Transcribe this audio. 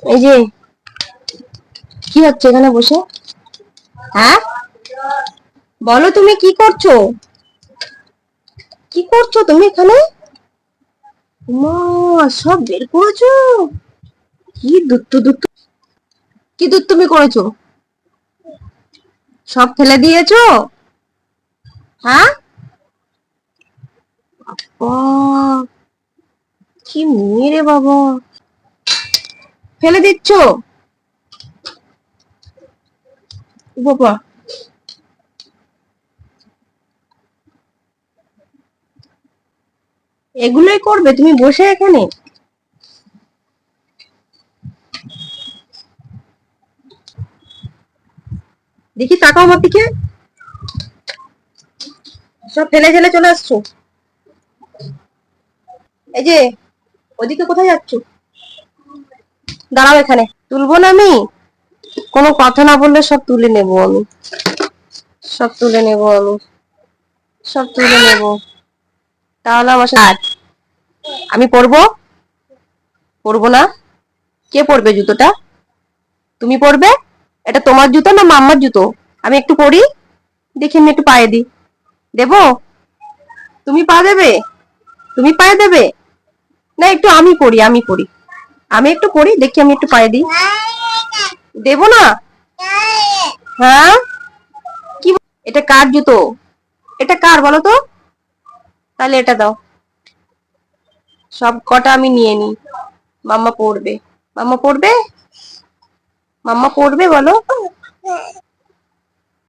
এই যে কি হচ্ছে এখানে বসে? হ্যাঁ, বলো তুমি কি করছো? কি করছো তুমি এখানে? মা, সব বের করেছো? কি দুত্তু দুত্তু, কি দুত্তুমি করেছো? সব ফেলে দিয়েছো? হ্যাঁ, বাহ, কি মেয়ে রে বাবা, ফেলে দিচ্ছো? বাবা, এগুলোই করবে তুমি বসে এখানে? দেখি তাকাও আমার দিকে। সব ফেলে ফেলে চলে আসছো। এই যে, ওদিকে কোথায় যাচ্ছো? দাঁড়াও এখানে, তুলবো না আমি? কোনো কথা না বললে সব তুলে নেবো আমি। সব তুলে নেবো আমি। সব তুলে নেবো। তাহলে আমার সাথে আমি পরবো? পরবো না? কে পরবে জুতোটা? তুমি পরবে? এটা তোমার জুতো না মাম্মার জুতো? আমি একটু পরি, দেখি আমি একটু পায়ে দিই। দেবো? তুমি পা দেবে? তুমি পায়ে দেবে? না, একটু আমি পরি, আমি পরি। আমি একটু পরি, দেখি আমি একটু পায়ে দিই। দেবো না? হ্যাঁ, কি এটা কার জুতো? এটা কার বলো তো? তাহলে এটা দাও। সব কটা আমি নিয়ে নিই। মাম্মা পড়বে। মাম্মা পড়বে? মাম্মা পড়বে বলো?